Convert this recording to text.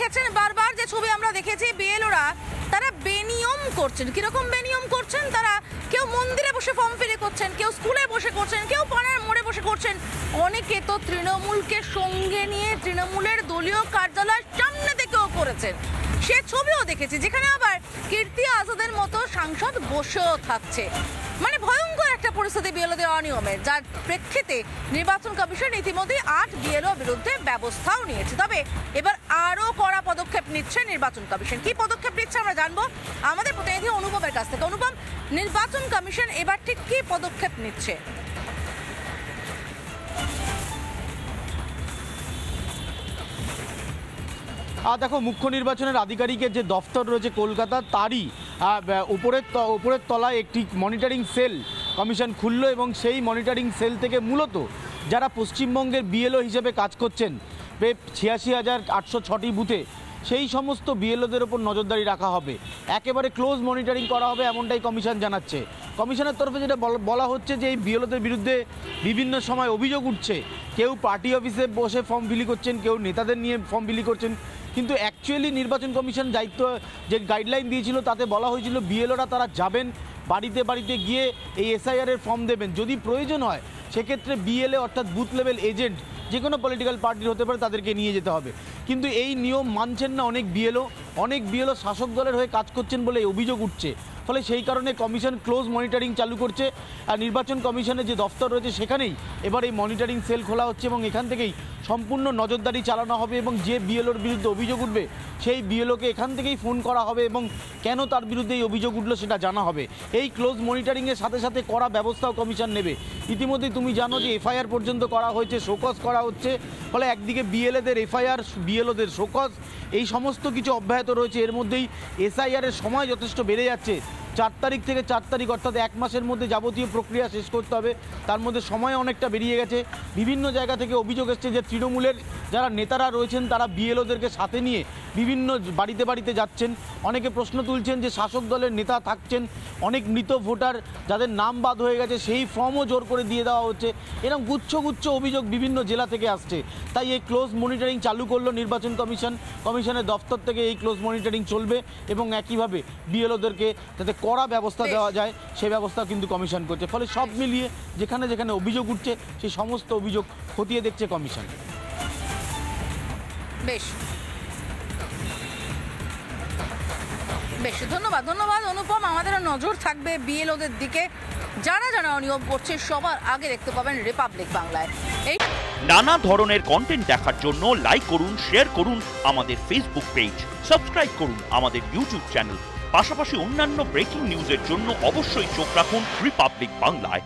দেখেছেন বারবার যে ছবি আমরা দেখেছি, বিএলওরা তারা বেনিয়ম করছেন। কিরকম বেনিয়ম করছেন? তারা কেউ মন্দিরে বসে ফর্ম ফিল করছেন, কেউ স্কুলে বসে করছেন, কেউ পাড়ার মোড়ে বসে করছেন, অনেকে তো তৃণমূলকে সঙ্গে নিয়ে তৃণমূলের দলীয় কার্যালয়ের সামনে থেকেও করেছেন। সে ছবিও দেখেছি, যেখানে আবার কীর্তি আজাদের মতো সাংসদ বসেও থাকছে। মানে ভয়ঙ্কর একটা পরিস্থিতি বিএলওদের অনিয়মের, যার প্রেক্ষিতে নির্বাচন কমিশন ইতিমধ্যে 8 বিএলও বিরুদ্ধে ব্যবস্থাও নিয়েছে। তবে এবার আরও কড়া পদক্ষেপ নিচ্ছে নির্বাচন কমিশন। কি পদক্ষেপ নিচ্ছে আমরা জানবো আমাদের প্রতিনিধি অনুপমের কাছ থেকে। অনুপম, নির্বাচন কমিশন এবার ঠিক কি পদক্ষেপ নিচ্ছে? দেখো, মুখ্য নির্বাচনের আধিকারিকের যে দফতর রয়েছে কলকাতা, তারই উপরের তলায় একটি মনিটরিং সেল কমিশন খুলল এবং সেই মনিটরিং সেল থেকে মূলত যারা পশ্চিমবঙ্গের বিএলও হিসেবে কাজ করছেন 86,806টি বুথে, সেই সমস্ত বিএলওদের ওপর নজরদারি রাখা হবে, একেবারে ক্লোজ মনিটরিং করা হবে, এমনটাই কমিশন জানাচ্ছে। কমিশনের তরফে যেটা বলা হচ্ছে যে এই বিএলওদের বিরুদ্ধে বিভিন্ন সময় অভিযোগ উঠছে, কেউ পার্টি অফিসে বসে ফর্ম ফিল করছেন, কেউ নেতাদের নিয়ে ফর্ম ফিল করছেন, কিন্তু অ্যাকচুয়ালি নির্বাচন কমিশন দায়িত্ব যে গাইডলাইন দিয়েছিল তাতে বলা হয়েছিল বিএলওরা তারা যাবেন বাড়িতে বাড়িতে গিয়ে এই এসআইআরের ফর্ম দেবেন, যদি প্রয়োজন হয় সেক্ষেত্রে বিএলএ অর্থাৎ বুথ লেভেল এজেন্ট যে কোনো পলিটিক্যাল পার্টির হতে পারে তাদেরকে নিয়ে যেতে হবে। কিন্তু এই নিয়ম মানছেন না অনেক বিএলও শাসক দলের হয়ে কাজ করছেন বলে অভিযোগ উঠছে। ফলে সেই কারণে কমিশন ক্লোজ মনিটরিং চালু করছে। আর নির্বাচন কমিশনের যে দফতর রয়েছে সেখানেই এবার এই মনিটরিং সেল খোলা হচ্ছে এবং এখান থেকেই সম্পূর্ণ নজরদারি চালানো হবে এবং যে বিএলওর বিরুদ্ধে অভিযোগ উঠবে সেই বিএলওকে এখান থেকেই ফোন করা হবে এবং কেন তার বিরুদ্ধে এই অভিযোগ উঠলো সেটা জানা হবে। এই ক্লোজ মনিটরিংয়ের সাথে সাথে কড়া ব্যবস্থাও কমিশন নেবে। ইতিমধ্যেই তুমি জানো যে এফআইআর পর্যন্ত করা হয়েছে, শোকজ করা হচ্ছে। ফলে একদিকে বিএলএদের এফআইআর, বিএলওদের শোকজ, এই সমস্ত কিছু অব্যাহত রয়েছে। এর মধ্যেই এসআইআরের সময় যথেষ্ট বেড়ে যাচ্ছে। 4 তারিখ থেকে 4 তারিখ অর্থাৎ 1 মাসের মধ্যে যাবতীয় প্রক্রিয়া শেষ করতে হবে, তার মধ্যে সময় অনেকটা বেরিয়ে গেছে। বিভিন্ন জায়গা থেকে অভিযোগ এসছে যে তৃণমূলের যারা নেতারা রয়েছেন তারা বিএলওদেরকে সাথে নিয়ে বিভিন্ন বাড়িতে বাড়িতে যাচ্ছেন। অনেকে প্রশ্ন তুলছেন যে শাসক দলের নেতা থাকছেন, অনেক মৃত ভোটার যাদের নাম বাদ হয়ে গেছে সেই ফর্মও জোর করে দিয়ে দেওয়া হচ্ছে। এরকম গুচ্ছ অভিযোগ বিভিন্ন জেলা থেকে আসছে। তাই এই ক্লোজ মনিটরিং চালু করলো নির্বাচন কমিশন। কমিশনের দফতর থেকে এই ক্লোজ মনিটরিং চলবে এবং একইভাবে বিএলওদেরকে যাতে কড়া ব্যবস্থা দেওয়া যায় সেই ব্যবস্থা কিন্তু কমিশন করছে। ফলে সব মিলিয়ে যেখানে যেখানে অভিযোগ উঠছে সেই সমস্ত অভিযোগ খতিয়ে দেখছে কমিশন। বেশ ধন্যবাদ অনুপম। আমাদেরও নজর থাকবে বিএলওদের দিকে, যারা যারা অনিয়ম করছে সবার আগে দেখতে পাবেন রিপাবলিক বাংলায়। এই নানা ধরনের কন্টেন্ট দেখার জন্য লাইক করুন, শেয়ার করুন আমাদের ফেসবুক পেজ, সাবস্ক্রাইব করুন আমাদের ইউটিউব চ্যানেল। পাশাপাশি অন্যান্য ব্রেকিং নিউজের জন্য অবশ্যই চোখ রাখুন রিপাবলিক বাংলায়।